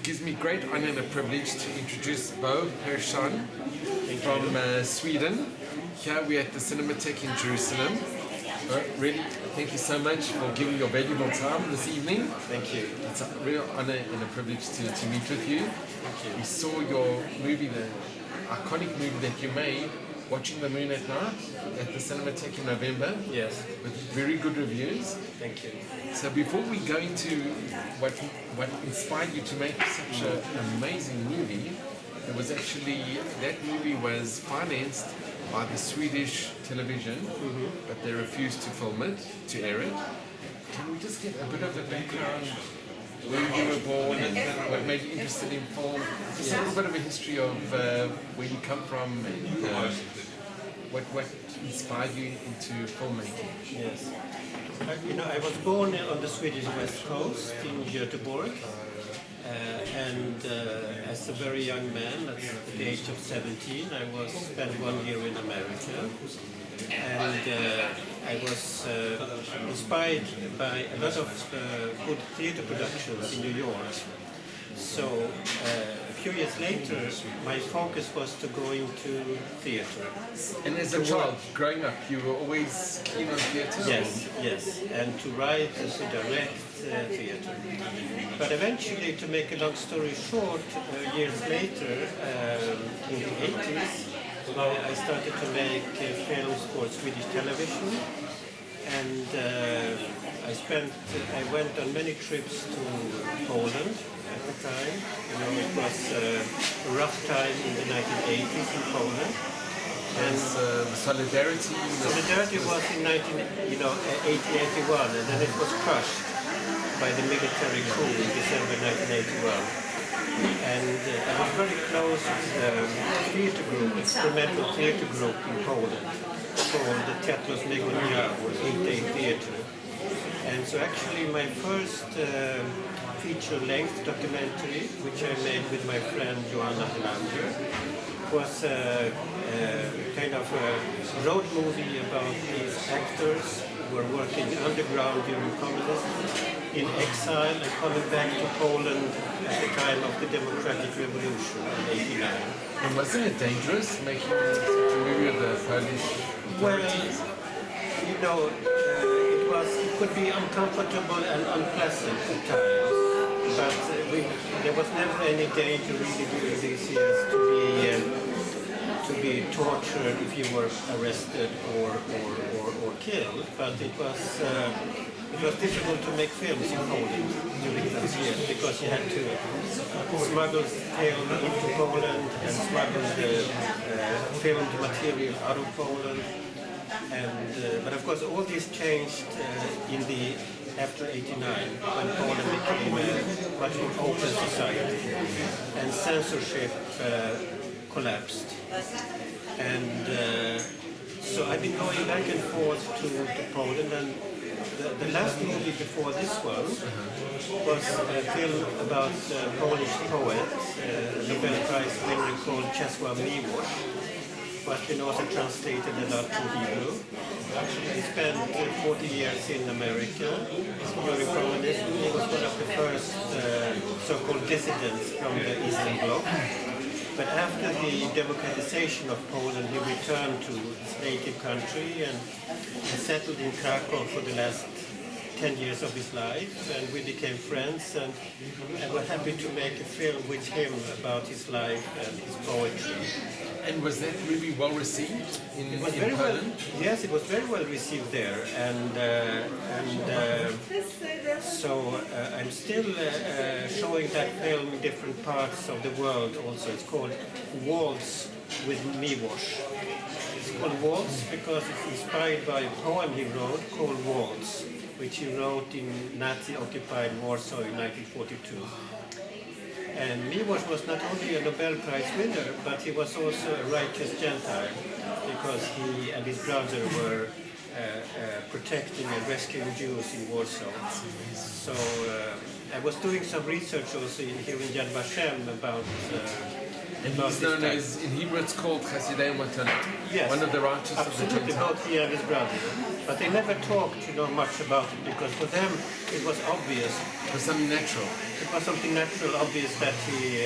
gives me great honor and a privilege to introduce Persson from Sweden. Here we're at the Cinematheque in Jerusalem. Really, thank you so much for giving your valuable time this evening. Thank you. It's a real honor and a privilege to meet with you. Thank you. We saw your movie, the iconic movie that you made, Watching the Moon at Night, at the Cinematheque in November. Yes. With very good reviews. Thank you. So before we go into what inspired you to make such an amazing movie, it was actually, that movie was financed by the Swedish television, but they refused to film it, to air it. Can we just get a bit of a background, where you were born and what made you interested in film? Just a little bit of a history of where you come from and what inspired you into filmmaking. Yes. I was born on the Swedish west coast in Göteborg, and as a very young man, at the age of 17, I spent 1 year in America, and I was inspired by a lot of good theater productions in New York. So a few years later, my focus was to go into theater. And as a child, growing up, you were always keen on theater? Yes, and to write and to direct theater. But eventually, to make a long story short, years later, in the 80s, I started to make films for Swedish television, and I went on many trips to Poland at the time. It was a rough time in the 1980s in Poland. And Solidarity? Solidarity was in 80, 81, and then it was crushed by the military coup in December 1981. And I was very close to a theater group, experimental theater group in Poland called the Teatro Megonia, or 8-day theater. And so actually my first feature-length documentary, which I made with my friend Joanna Helander, was a kind of a road movie about these actors who were working underground during communism, in exile and coming back to Poland at the time of the Democratic Revolution in '89. And wasn't it dangerous making such a movie with the Polish authorities? Well, it could be uncomfortable and unpleasant at times, but there was never any danger really during these years to be tortured if you were arrested or killed. But it was difficult to make films in Poland during those years because you had to smuggle film into Poland and smuggle the filmed material out of Poland. But of course, all this changed after '89, when Poland became a much more open society, and censorship collapsed. And so I've been going back and forth to Poland, and the last movie before this one was a film about a Polish poet, a Nobel Prize winner called Czesław Miłosz, who has been also translated a lot to Hebrew. He spent 40 years in America during communism. He was one of the first so-called dissidents from the Eastern Bloc. But after the democratization of Poland, he returned to his native country and settled in Krakow for the last 10 years of his life, and we became friends, and I was happy to make a film with him about his life and his poetry. And was that movie well received in Poland? Well, yes, it was very well received there, and so I'm still showing that film in different parts of the world also. It's called Waltz with Miłosz. It's called Waltz because it's inspired by a poem he wrote called Waltz, which he wrote in Nazi-occupied Warsaw in 1942. And Miłosz was not only a Nobel Prize winner, but he was also a righteous Gentile, because he and his brother were protecting and rescuing Jews in Warsaw. So I was doing some research also here in Yad Vashem about And about he's this known time. as, in Hebrew it's called Chasidei Matana, Yes, one of the righteous absolutely, of the Gentiles. both he and his brother. But they never talked, much about it because for them it was obvious. It was something natural. It was something natural, obvious that he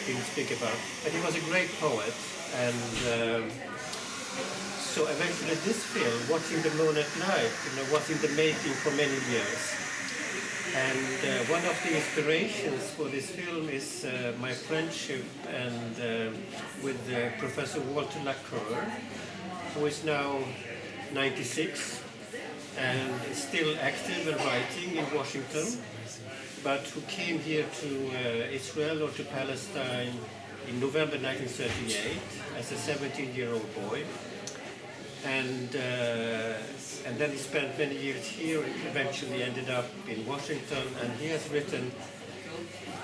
didn't speak about. But he was a great poet, and so eventually this film, Watching the Moon at Night, was in the making for many years. And one of the inspirations for this film is my friendship with Professor Walter Lacour, who is now 96 and is still active and writing in Washington, but who came here to Israel or to Palestine in November 1938 as a 17-year-old boy. And then he spent many years here, eventually ended up in Washington, and he has written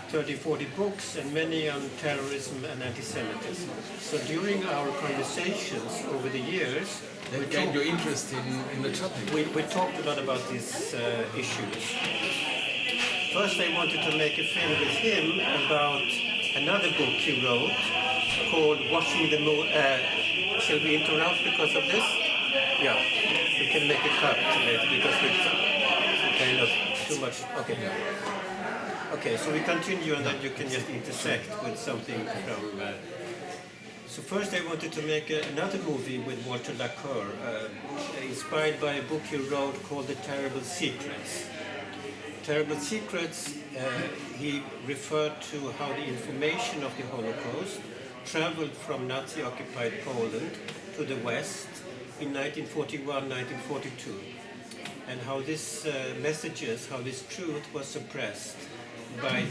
30, 40 books, and many on terrorism and anti-Semitism. So during our conversations over the years, That gained your interest in the topic. we talked a lot about these issues. First I wanted to make a film with him about another book he wrote called Watching the Moon. Shall we interrupt because of this? Yeah, we can make a cut later because it's kind of too much. Okay. Okay, so we continue and then you can just intersect with something from... So first I wanted to make another movie with Walter Lacour, inspired by a book he wrote called The Terrible Secrets. Terrible Secrets, he referred to how the information of the Holocaust traveled from Nazi-occupied Poland to the West in 1941-1942, and how this messages, how this truth was suppressed by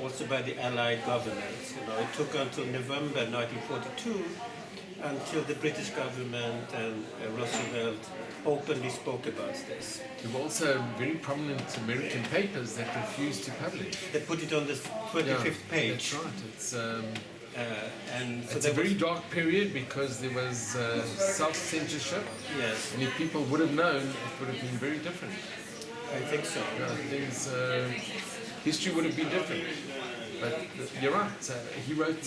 also by the Allied governments. It took until November 1942 until the British government and Roosevelt openly spoke about this. There were also very prominent American papers that refused to publish. They put it on the 25th page. That's right. And so It's a very dark period because there was self-censorship. Yes, And if people would have known, it would have been very different. I think so. History would have been different. But you're right. He wrote.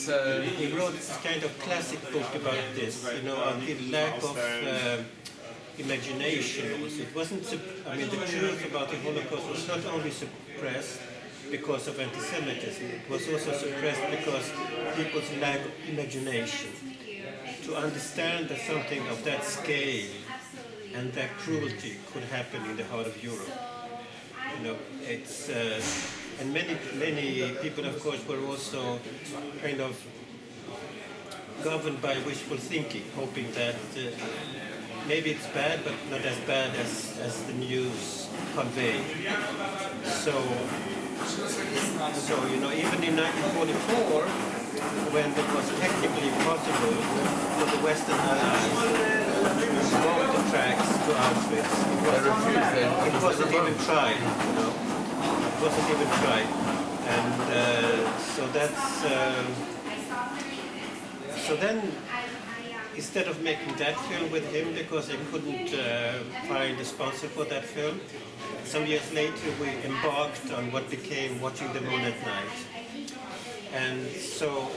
He wrote this kind of classic book about this, on the lack of imagination also. It wasn't, the truth about the Holocaust was not only suppressed because of anti-Semitism, it was also suppressed because people's lack of imagination. To understand that something of that scale and that cruelty could happen in the heart of Europe. It's and many people, of course, were also kind of governed by wishful thinking, hoping that maybe it's bad, but not as bad as the news conveyed. So even in 1944, when it was technically impossible for the Western Allies to bomb the tracks to Auschwitz, it wasn't even tried. It wasn't even tried, and so that's. So then, instead of making that film with him, because I couldn't find a sponsor for that film, some years later we embarked on what became Watching the Moon at Night. And so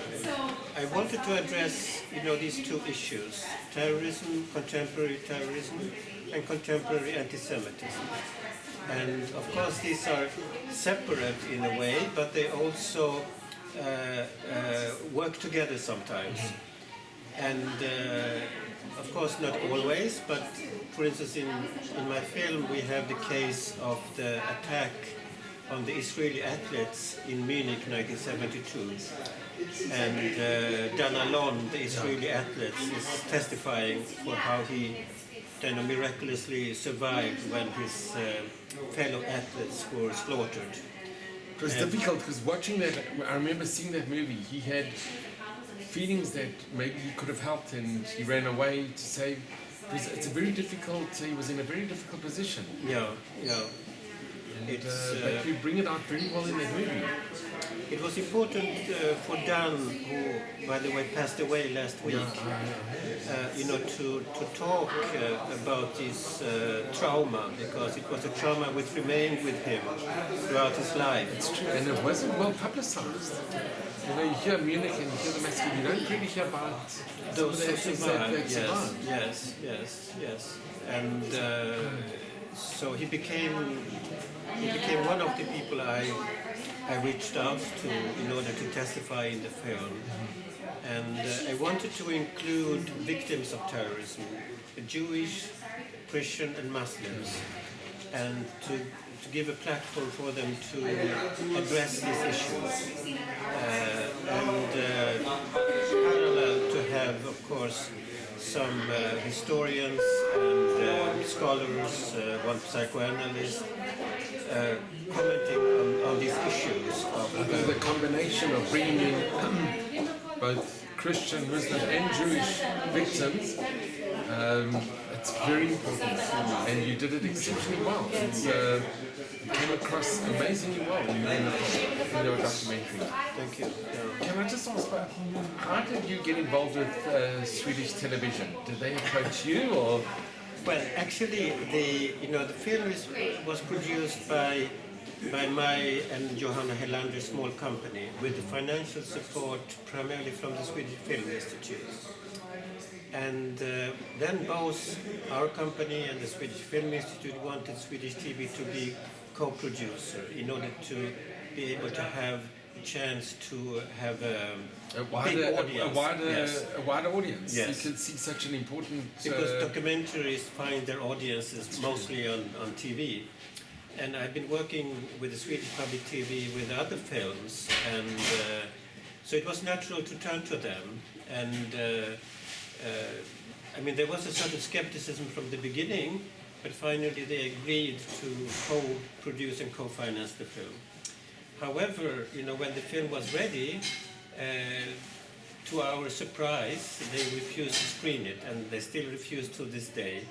I wanted to address, these two issues: terrorism, contemporary terrorism, and contemporary anti-Semitism. And of course these are separate in a way, but they also work together sometimes. And of course not always, but for instance in my film we have the case of the attack on the Israeli athletes in Munich 1972. And Dan Alon, the Israeli athlete, is testifying for how he miraculously survived when his fellow athletes were slaughtered. It was difficult because watching that, I remember seeing that movie, he had feelings that maybe he could have helped and he ran away to save. It's a very difficult, he was in a very difficult position. Yeah. But you bring it out very well in that movie. it was important for Dan, who, by the way, passed away last week, to talk about his trauma, because it was a trauma which remained with him throughout his life. It's true, and it wasn't well publicized. You know, you hear Munich and you hear the massacre, you don't really hear about Those some of the who survived, survived. yes. And so he became one of the people I reached out to in order to testify in the film. And I wanted to include victims of terrorism, Jewish, Christian and Muslims, and to give a platform for them to address these issues. And parallel to have, of course, some historians and scholars, one psychoanalyst, commenting on these issues. I think the combination of bringing in both Christian, Muslim and Jewish victims, it's very important, and you did it exceptionally well. You came across amazingly well in your documentary. Thank you. Yeah. Can I just ask, how did you get involved with Swedish television? Did they approach you, or? Well, actually, the film was produced by my and Johanna Helander's small company with the financial support primarily from the Swedish Film Institute. And then both our company and the Swedish Film Institute wanted Swedish TV to be co-producer in order to be able to have a chance to have a big audience. A wider audience. Yes. You can see such an important... Because documentaries find their audiences mostly on TV. And I've been working with the Swedish public TV with other films, and so it was natural to turn to them. And there was a certain skepticism from the beginning, but finally they agreed to co-produce and co-finance the film. However, when the film was ready, to our surprise, they refused to screen it, and they still refuse to this day.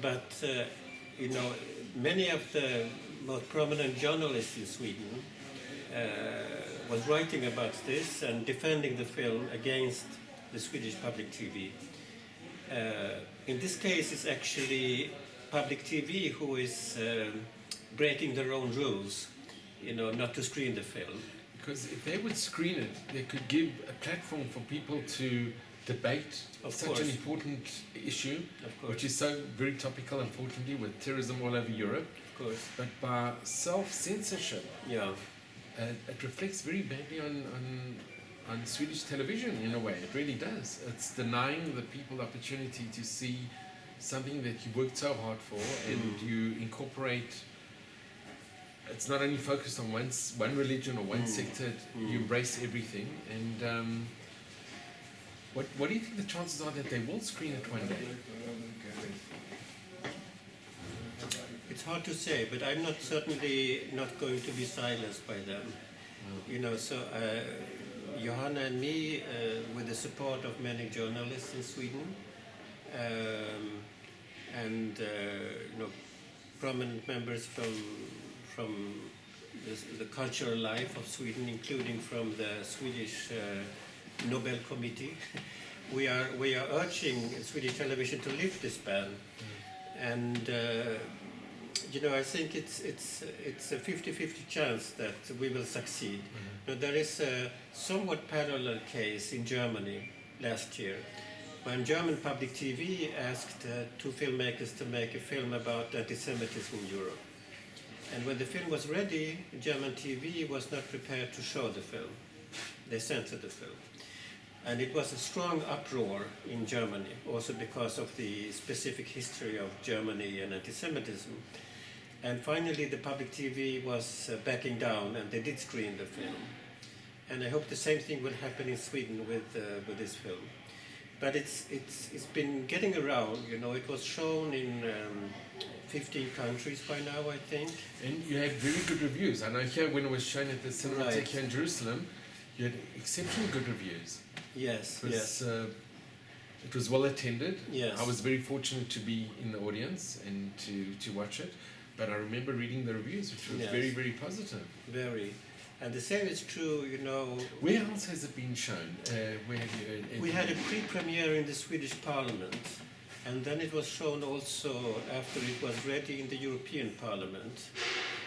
But many of the most prominent journalists in Sweden was writing about this and defending the film against the Swedish public TV. In this case, it's actually public TV who is breaking their own rules, not to screen the film. Because if they would screen it, they could give a platform for people to debate such an important issue, which is so very topical, unfortunately, with terrorism all over Europe. Of course. But by self-censorship, it reflects very badly on Swedish television in a way. It really does. It's denying the people the opportunity to see something that you worked so hard for, and you incorporate. It's not only focused on one religion or one sector. You embrace everything. And what do you think the chances are that they will screen it one day? It's hard to say, but I'm certainly not going to be silenced by them. So Johanna and me, with the support of many journalists in Sweden, and prominent members from the cultural life of Sweden, including from the Swedish Nobel Committee, we are urging Swedish television to lift this ban, and I think it's a 50-50 chance that we will succeed. Now, there is a somewhat parallel case in Germany last year, when German public TV asked two filmmakers to make a film about anti-Semitism in Europe. And when the film was ready, German TV was not prepared to show the film. They censored the film. And it was a strong uproar in Germany, also because of the specific history of Germany and anti-Semitism. And finally, the public TV was backing down, and they did screen the film. And I hope the same thing will happen in Sweden with this film. But it's been getting around. It was shown in 15 countries by now, I think. And you had very good reviews. I know here when it was shown at the Cinematheque here in Jerusalem, you had exceptionally good reviews. Yes, it was well attended. Yes. I was very fortunate to be in the audience and to watch it. But I remember reading the reviews, which were very, very positive. Very. And the same is true, you know. Where else has it been shown? Where have you heard it? We had a pre-premiere in the Swedish Parliament, and then it was shown also after it was ready in the European Parliament.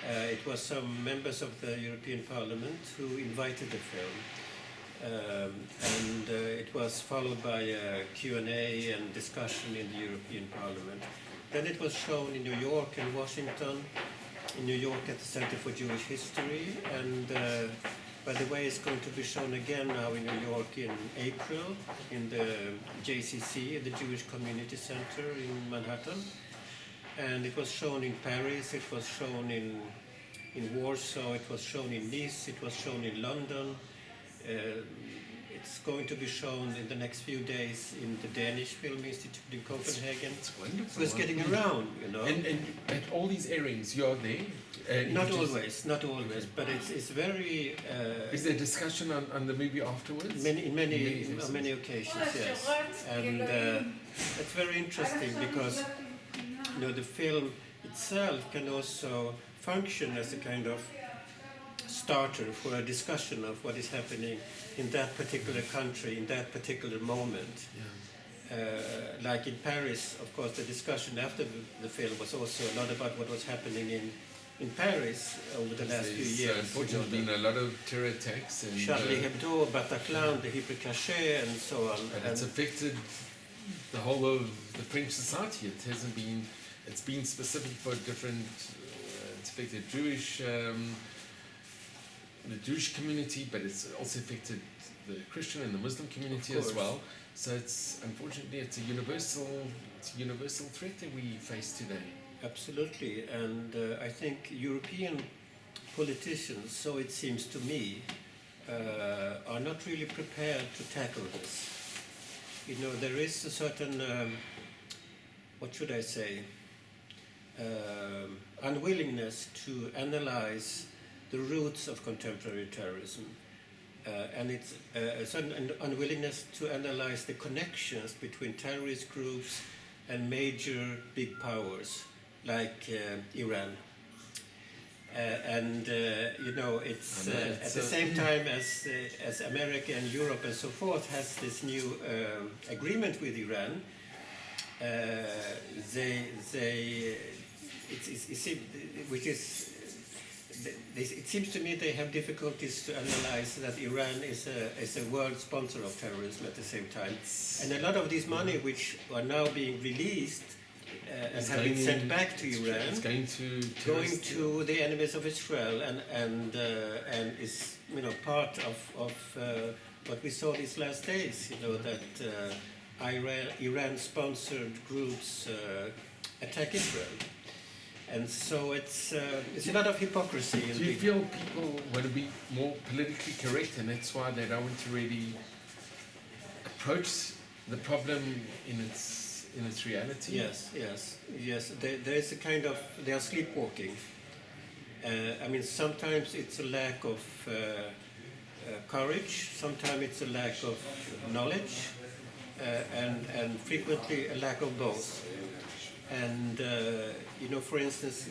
It was some members of the European Parliament who invited the film. And it was followed by a Q&A and discussion in the European Parliament. Then it was shown in New York and Washington, in New York at the Center for Jewish History, and by the way, it's going to be shown again now in New York in April in the JCC, the Jewish Community Center in Manhattan. And it was shown in Paris, it was shown in Warsaw, it was shown in Nice, it was shown in London. It's going to be shown in the next few days in the Danish Film Institute in Copenhagen. It's wonderful. So it's getting around, you know. And at all these airings, you're there? Not always, but it's very... Is there discussion on the movie afterwards? on many occasions, yes. And it's very interesting because, you know, the film itself can also function as a kind of starter for a discussion of what is happening in that particular country, in that particular moment. Yeah. Like in Paris, of course, the discussion after the film was also a lot about what was happening in Paris over the last few years. Unfortunately, been a lot of terror attacks. And, Charlie Hebdo, Bataclan, the Hypercaché, and so on. And it's affected the whole of the French society. It hasn't been, it's been specific for different, it's affected the Jewish community, but it's also affected the Christian and the Muslim community as well. So it's, unfortunately, it's a universal threat that we face today. Absolutely, and I think European politicians, so it seems to me, are not really prepared to tackle this. You know, there is a certain, what should I say, unwillingness to analyze the roots of contemporary terrorism. And it's a certain unwillingness to analyze the connections between terrorist groups and major big powers like Iran. You know, it's at the same time as America and Europe and so forth has this new agreement with Iran, it seems to me they have difficulties to analyze that Iran is a world sponsor of terrorism at the same time. And a lot of this money which are now being released and have been sent back to Iran, it's going to the enemies of Israel and is, you know, part of what we saw these last days, you know, that Iran-sponsored groups attack Israel. And so it's a lot of hypocrisy. Do you feel people want to be more politically correct, and that's why they don't want to really approach the problem in its reality? Yes. There is a kind of, they are sleepwalking. I mean, sometimes it's a lack of courage, sometimes it's a lack of knowledge, and frequently a lack of both. And, you know, for instance,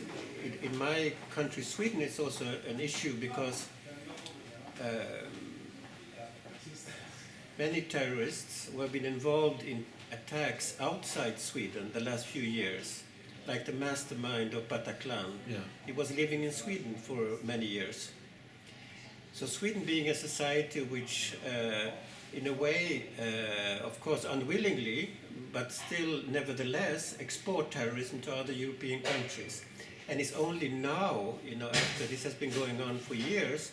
in my country, Sweden, it's also an issue because many terrorists who have been involved in attacks outside Sweden the last few years, like the mastermind of Bataclan, he was living in Sweden for many years. So Sweden being a society which, in a way, of course unwillingly, but still nevertheless export terrorism to other European countries. And it's only now, you know, after this has been going on for years,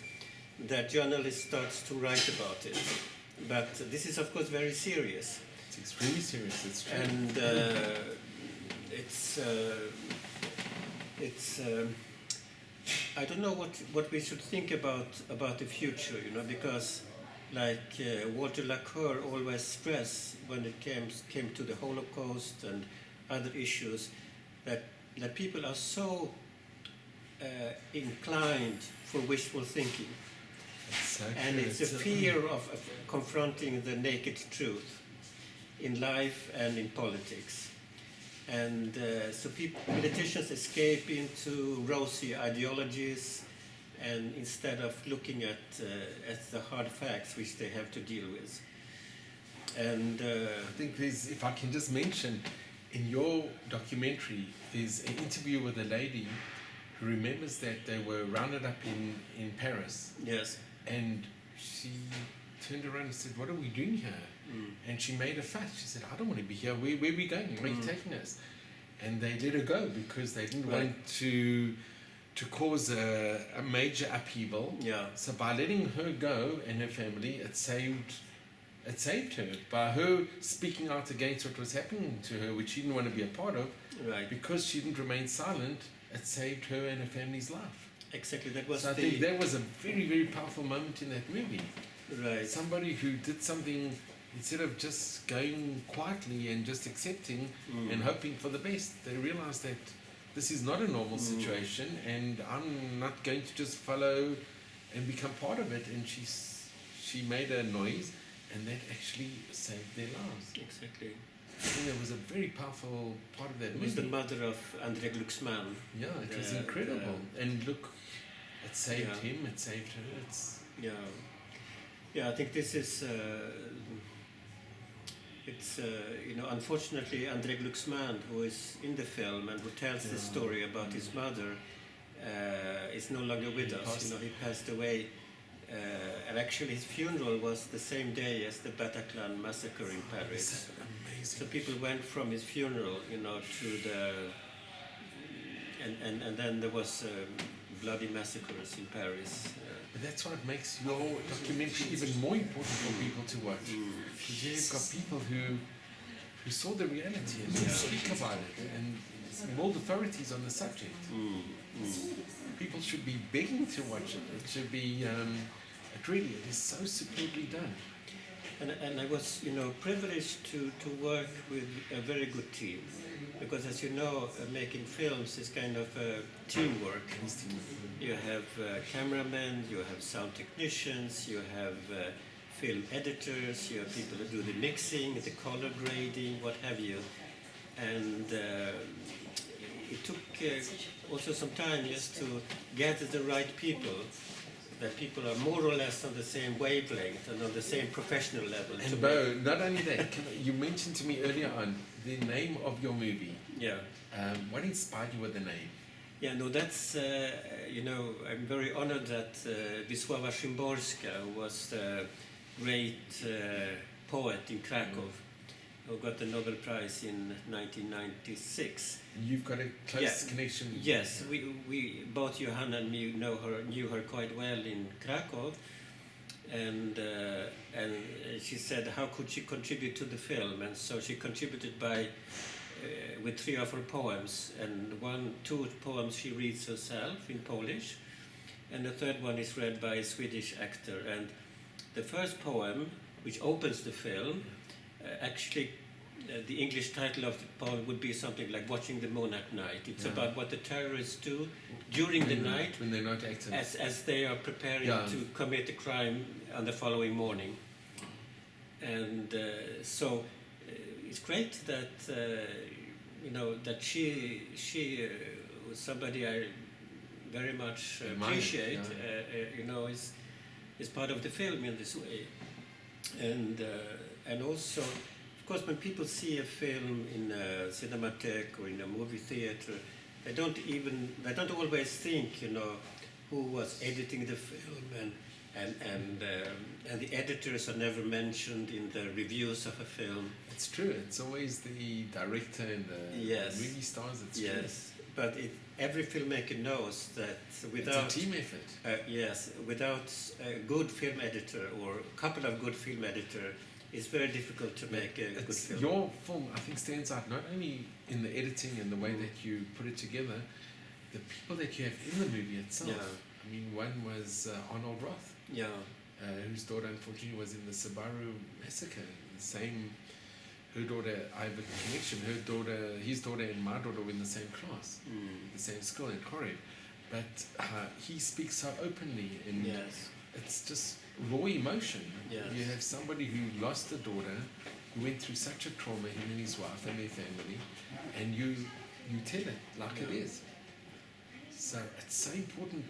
that journalists start to write about it. But this is of course very serious. It's extremely serious, it's true. And I don't know what we should think about the future, you know, because like Walter Lacour always stressed when it came to the Holocaust and other issues, that people are so inclined for wishful thinking. Exactly. And it's a fear of confronting the naked truth in life and in politics. And so politicians escape into rosy ideologies and instead of looking at the hard facts which they have to deal with. And I think there's, if I can just mention, in your documentary, there's an interview with a lady who remembers that they were rounded up in Paris. yes, And she turned around and said, "What are we doing here?" And she made a fuss. She said, "I don't want to be here. Where are we going? Where are you taking us?" And they let her go because they didn't Right. want to cause a major upheaval. yeah, So by letting her go and her family, it saved her. By her speaking out against what was happening to her, which she didn't want to be a part of, right, because she didn't remain silent, it saved her and her family's life. exactly. That was So I think that was a very, very powerful moment in that movie. right. Somebody who did something, instead of just going quietly and just accepting and hoping for the best, they realized that this is not a normal situation and I'm not going to just follow and become part of it. And she made a noise, and that actually saved their lives. Exactly. I think that was a very powerful part of that It was movie. the mother of André Glucksmann. Yeah, it was the- incredible. And look, it saved Yeah. him, it saved her. Yeah, yeah. I think this is. Unfortunately, André Glucksmann, who is in the film and who tells the story about his mother, is no longer with us. passed. He passed away. And actually, his funeral was the same day as the Bataclan massacre in Paris. Amazing. So people went from his funeral, to the, and then there was bloody massacres in Paris. But that's what makes your documentary even more important for people to watch. Because you've got people who saw the reality and who speak about it, and world authorities on the subject. People should be begging to watch it. It should be, it is so superbly done. And I was, privileged to work with a very good team, because as you know, making films is kind of teamwork. You have cameramen, you have sound technicians, you have film editors, you have people who do the mixing, the color grading, what have you. And it took also some time just to gather the right people, that people are more or less on the same wavelength and on the same professional level. And Bo, not only that, you mentioned to me earlier on the name of your movie. Yeah. What inspired you with the name? Yeah, no, that's, I'm very honored that Wisława Szymborska, who was the great poet in Krakow, who got the Nobel Prize in 1996. You've got a close connection. Yes, we both Johanna and me knew her quite well in Krakow, and she said how could she contribute to the film, and so she contributed with 3 of her poems, and 2 poems she reads herself in Polish, and the third one is read by a Swedish actor. And the first poem, which opens the film, actually the English title of the poem would be something like "Watching the Moon at Night." It's about what the terrorists do during the night when they're not acting, as they are preparing to commit a crime on the following morning. And so it's great that that she was somebody I very much appreciate. Is part of the film in this way, and also, of course, when people see a film in a Cinematheque or in a movie theater, they don't always think who was editing the film, and the editors are never mentioned in the reviews of a film. It's true. It's always the director and the movie stars. It's true. But every filmmaker knows that without it's a team effort. Without a good film editor or a couple of good film editors, it's very difficult to make a good film. Your film, I think, stands out not only in the editing and the way that you put it together, the people that you have in the movie itself. Yeah. I mean, one was Arnold Roth, whose daughter unfortunately was in the Subaru massacre. The same, her daughter, I have a connection. His daughter and my daughter were in the same class, the same school in Korea. But he speaks so openly, and it's just raw emotion. You have somebody who lost a daughter, who went through such a trauma, him and his wife and their family, and you tell it like it is. So it's so important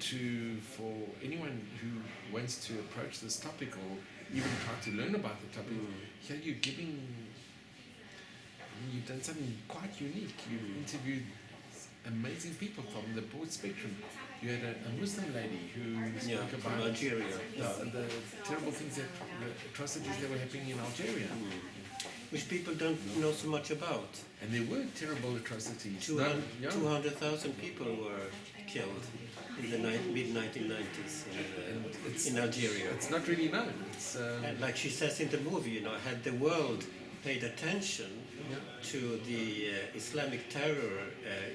for anyone who wants to approach this topic or even try to learn about the topic. Here you've done something quite unique. You've interviewed amazing people from the broad spectrum. You had a Muslim lady who spoke from about Algeria. the terrible things the atrocities that were happening in Algeria. Which people don't know so much about. And there were terrible atrocities. 200,000 people were killed in the mid-1990s in Algeria. It's not really known. And like she says in the movie, had the world paid attention to the Islamic terror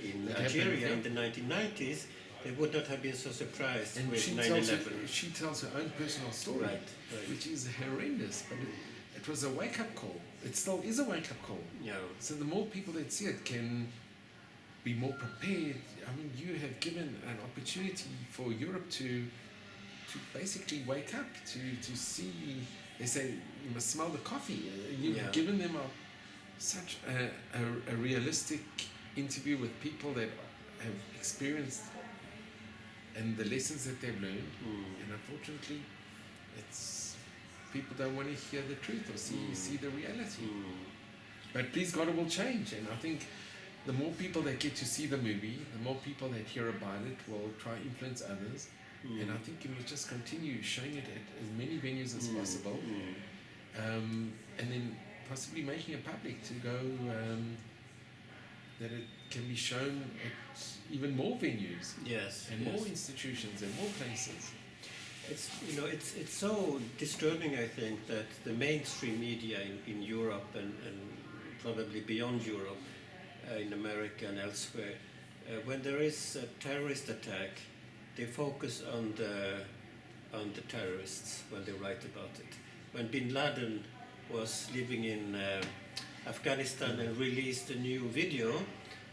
in Algeria in the 1990s, they would not have been so surprised and with 9/11. She tells her own personal story, Right. which is horrendous, but it was a wake-up call. It still is a wake-up call. Yeah. So the more people that see it can be more prepared. I mean, you have given an opportunity for Europe to basically wake up, to see. They say you must smell the coffee. You've given them such a realistic interview with people that have experienced and the lessons that they've learned. And unfortunately, people don't want to hear the truth or see the reality. But please God, it will change. And I think the more people that get to see the movie, the more people that hear about it will try to influence others. And I think you must just continue showing it at as many venues as possible. And then possibly making it public to go, that it can be shown at even more venues. Yes. And more institutions and more places. It's so disturbing, I think, that the mainstream media in Europe and probably beyond Europe, in America and elsewhere, when there is a terrorist attack, they focus on the terrorists when they write about it. When Bin Laden was living in Afghanistan and released a new video,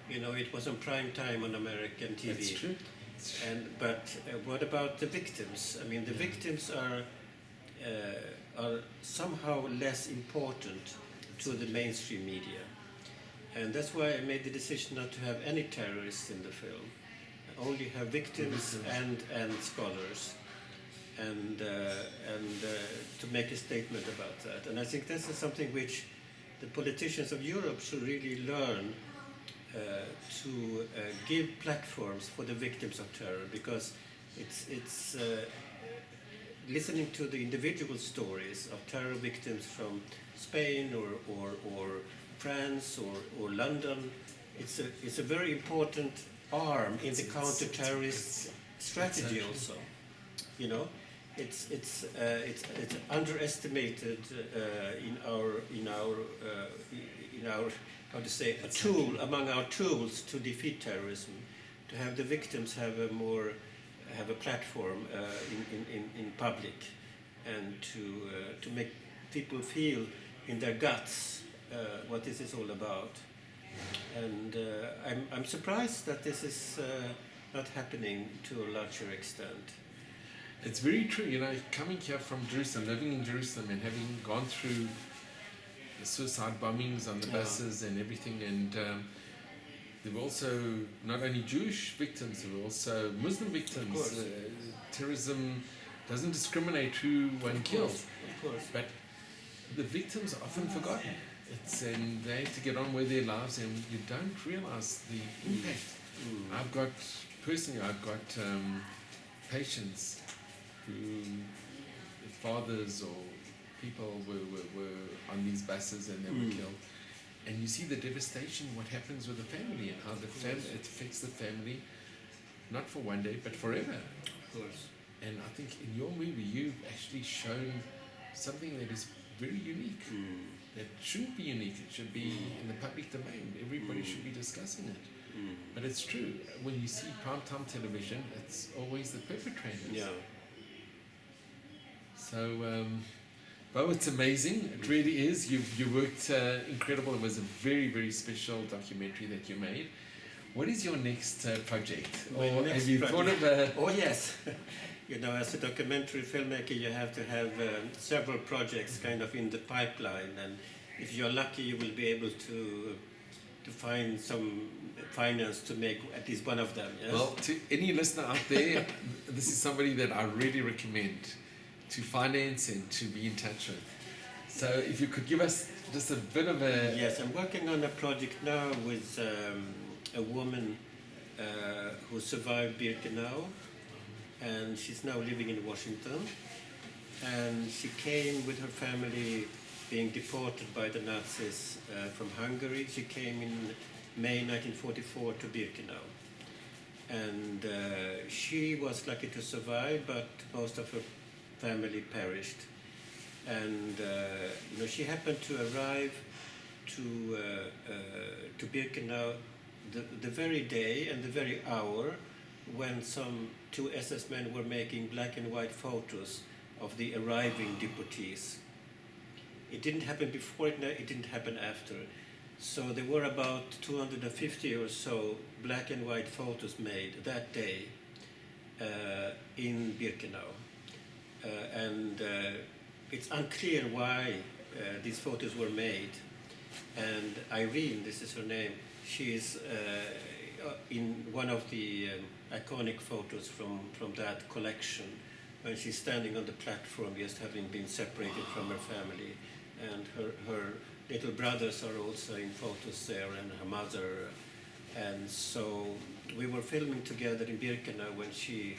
it was on prime time on American TV. That's true. But what about the victims? I mean, the victims are somehow less important to the mainstream media. And that's why I made the decision not to have any terrorists in the film. Only have victims and scholars. And to make a statement about that. And I think this is something which the politicians of Europe should really learn to give platforms for the victims of terror, because it's listening to the individual stories of terror victims from Spain or France or London. It's a very important arm in the counter-terrorist strategy also. It's underestimated in our how to say, a tool among our tools to defeat terrorism, to have the victims have a platform in public, and to make people feel in their guts what this is all about. And I'm surprised that this is not happening to a larger extent. It's very true, coming here from Jerusalem, living in Jerusalem and having gone through the suicide bombings on the buses and everything, and there were also not only Jewish victims, there were also Muslim victims. Terrorism doesn't discriminate who one kills, but the victims are often forgotten. And they have to get on with their lives, and you don't realize the impact. I've got patients who, fathers or people were on these buses and they were killed. And you see the devastation, what happens with the family, and how it affects the family, not for one day, but forever. Of course. And I think in your movie, you've actually shown something that is very unique. That shouldn't be unique. It should be in the public domain. Everybody should be discussing it. But it's true. When you see primetime television, it's always the perpetrators. Yeah. So, Bo, it's amazing. It really is. You worked incredible. It was a very, very special documentary that you made. What is your next project? Have you thought of Oh, yes. As a documentary filmmaker, you have to have several projects kind of in the pipeline. And if you're lucky, you will be able to find some finance to make at least one of them. Yes? Well, to any listener out there, this is somebody that I really recommend to finance and to be in touch with. So if you could give us just a bit of a... Yes, I'm working on a project now with a woman who survived Birkenau, and she's now living in Washington. And she came with her family being deported by the Nazis from Hungary. She came in May 1944 to Birkenau. And she was lucky to survive, but most of her family perished. And she happened to arrive to Birkenau the very day and the very hour when some two SS men were making black and white photos of the arriving deportees. It didn't happen before, it didn't happen after. So there were about 250 or so black and white photos made that day in Birkenau. And it's unclear why these photos were made. And Irene, this is her name, she is in one of the iconic photos from that collection when she's standing on the platform just having been separated from her family. And her little brothers are also in photos there, and her mother. And so we were filming together in Birkenau when she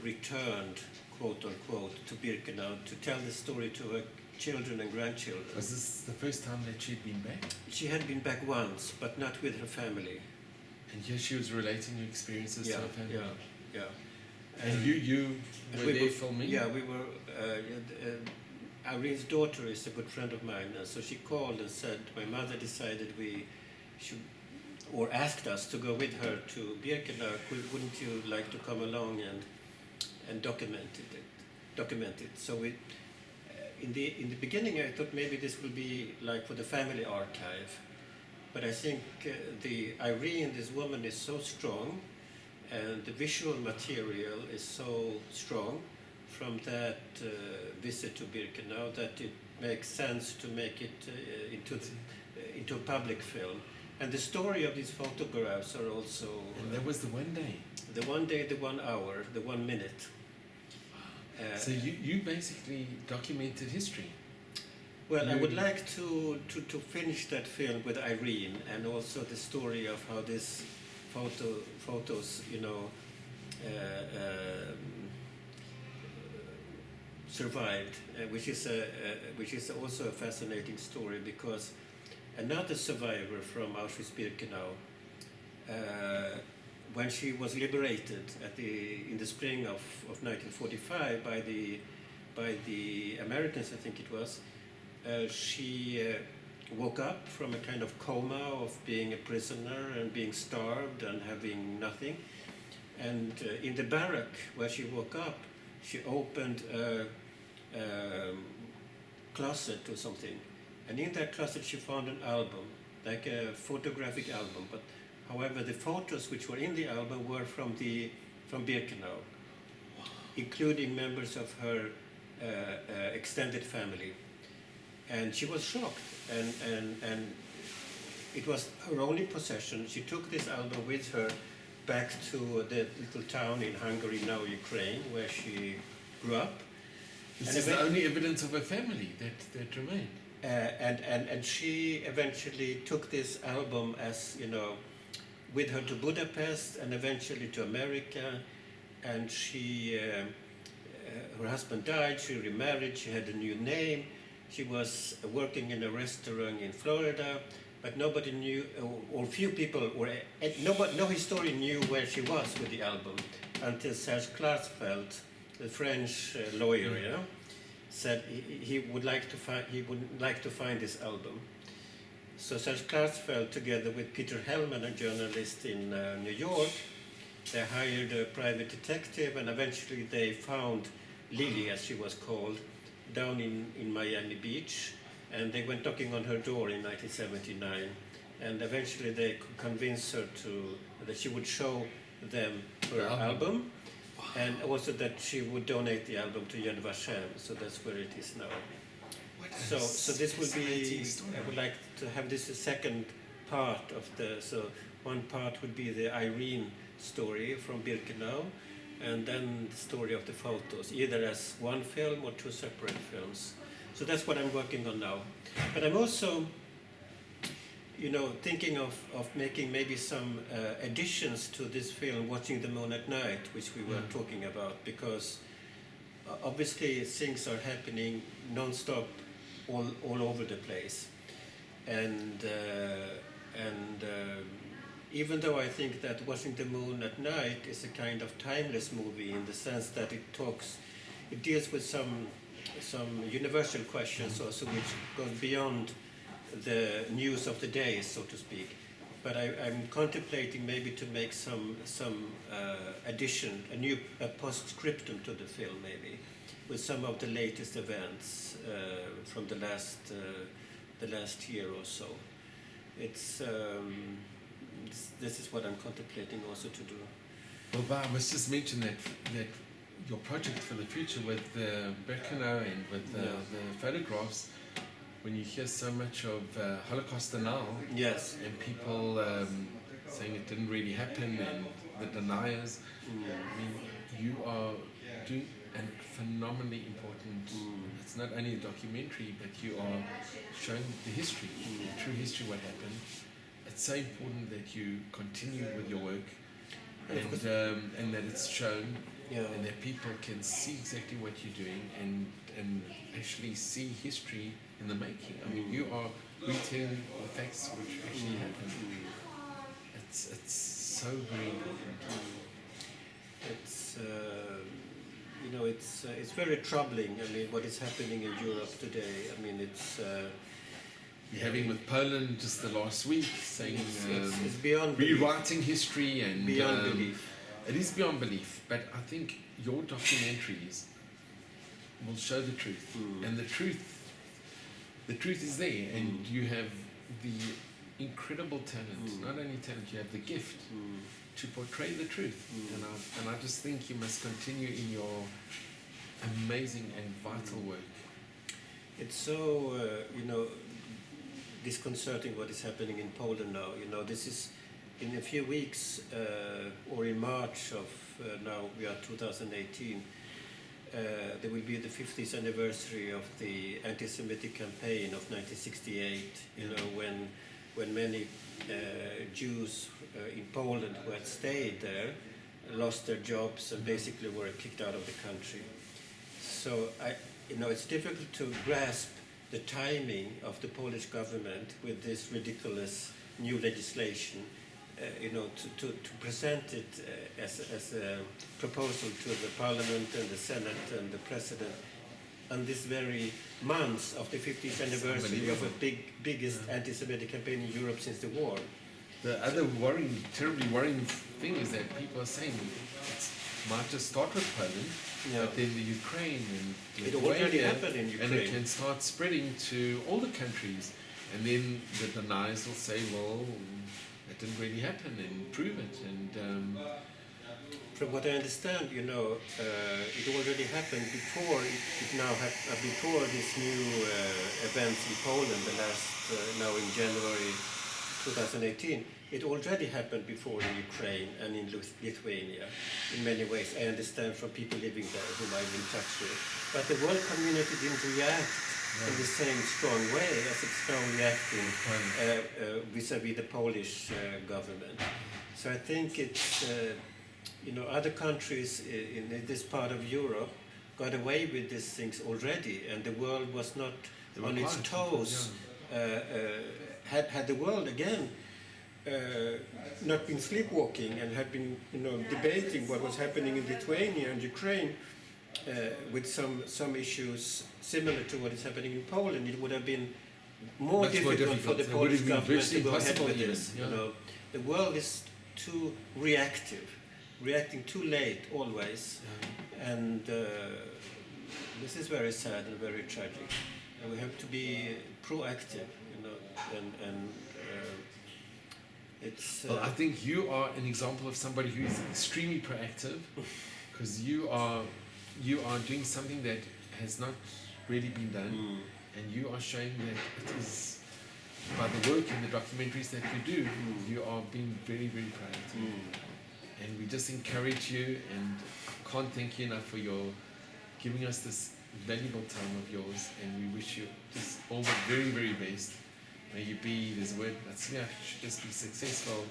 returned, quote unquote, to Birkenau to tell the story to her children and grandchildren. Was this the first time that she'd been back? She had been back once, but not with her family. And here she was relating her experiences to her family? Yeah. And you were there filming? Yeah, we were. Irene's daughter is a good friend of mine, and so she called and said, my mother decided we should, or asked us to go with her to Birkenau. Wouldn't you like to come along and document it? So we, in the beginning, I thought maybe this will be like for the family archive, but I think the Irene, this woman, is so strong, and the visual material is so strong from that visit to Birkenau that it makes sense to make it into a public film. And the story of these photographs are also... And that was the one day? The 1 day, the 1 hour, the 1 minute. So you basically documented history? Well, I would like to finish that film with Irene, and also the story of how these photos, survived, which is also a fascinating story, because another survivor from Auschwitz-Birkenau, when she was liberated in the spring of 1945 by the Americans, I think it was, she woke up from a kind of coma of being a prisoner and being starved and having nothing. And in the barrack where she woke up, she opened a closet or something. And in that closet she found an album, like a photographic album. But however, the photos which were in the album were from Birkenau, including members of her extended family. And she was shocked, and it was her only possession. She took this album with her back to the little town in Hungary, now Ukraine, where she grew up. This is the only evidence of her family that remained. And she eventually took this album with her to Budapest and eventually to America. And her husband died, she remarried, she had a new name. She was working in a restaurant in Florida, but nobody knew, or few people, no historian knew where she was with the album until Serge Klarsfeld, the French lawyer, said he would like to find this album. So Serge Klarsfeld, together with Peter Hellman, a journalist in New York, they hired a private detective, and eventually they found Lily, as she was called, down in Miami Beach, and they went knocking on her door in 1979, and eventually they could convince her that she would show them her album, and also that she would donate the album to Yad Vashem. So that's where it is now. So this will be, I would like to have this a second part of so one part would be the Irene story from Birkenau, and then the story of the photos, either as one film or two separate films. So that's what I'm working on now. But I'm also, thinking of making maybe some additions to this film, Watching the Moon at Night, which we were talking about, because obviously things are happening non-stop all over the place. And even though I think that Watching the Moon at Night is a kind of timeless movie in the sense that it deals with some universal questions also, which goes beyond the news of the day, so to speak. But I'm contemplating maybe to make some addition, a postscriptum to the film, maybe, with some of the latest events from the last year or so. This is what I'm contemplating also to do. Well, Bar, I must just mention that your project for the future with the Birkenau and with the photographs, when you hear so much of Holocaust denial, yes, and people saying it didn't really happen, and the deniers, I mean, you are doing a phenomenally important. It's not only a documentary, but you are showing the history, the true history, what happened. It's so important that you continue with your work, and that it's shown, and that people can see exactly what you're doing, and actually see history in the making. I mean, you are retelling the facts which actually happened. It's so very important. It's very troubling. I mean, what is happening in Europe today. I mean, it's. You're having with Poland just the last week, saying it's beyond rewriting history and beyond belief. It is beyond belief, but I think your documentaries will show the truth, and the truth is there, and you have the incredible talent. Not only talent, you have the gift to portray the truth, and I just think you must continue in your amazing and vital work. It's so disconcerting what is happening in Poland now. This is in a few weeks, or in March of now we are 2018. There will be the 50th anniversary of the anti-Semitic campaign of 1968. When many Jews in Poland who had stayed there lost their jobs and basically were kicked out of the country. So it's difficult to grasp the timing of the Polish government with this ridiculous new legislation, to present it as a proposal to the Parliament and the Senate and the President on this very month of the 50th anniversary of a biggest anti-Semitic campaign in Europe since the war. The other terribly worrying thing is that people are saying it might just start with Poland, but then the Ukraine and it already happened in Ukraine, and it can start spreading to all the countries, and then the deniers will say, well, it didn't really happen, and prove it. And from what I understand, it already happened before before this new events in Poland, the last now in January 2018. It already happened before in Ukraine and in Lithuania, in many ways. I understand from people living there whom I'm in touch with. But the world community didn't react in the same strong way as it's now reacting vis-à-vis the Polish government. So I think it's, other countries in this part of Europe got away with these things already, and the world was not on its toes. Had the world again not been sleepwalking and had been debating what was happening in Lithuania and Ukraine with some issues similar to what is happening in Poland, it would have been more difficult for the Polish government to go ahead with this. The world is too reacting too late always, and this is very sad and very tragic. And we have to be proactive, and it's. Well, I think you are an example of somebody who is extremely proactive, because you are doing something that has not really been done, and you are showing that it is by the work and the documentaries that you do. You are being very, very proud. And we just encourage you, and I can't thank you enough for your giving us this valuable time of yours, and we wish you just all the very, very best. May you be, there's a word, Cinematheque should just be successful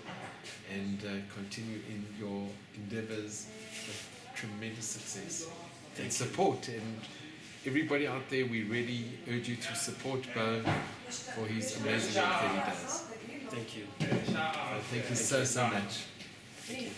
and continue in your endeavors with tremendous success and support. And everybody out there, we really urge you to support Bo for his amazing work that he does. Thank you. Thank you so much. Thank you.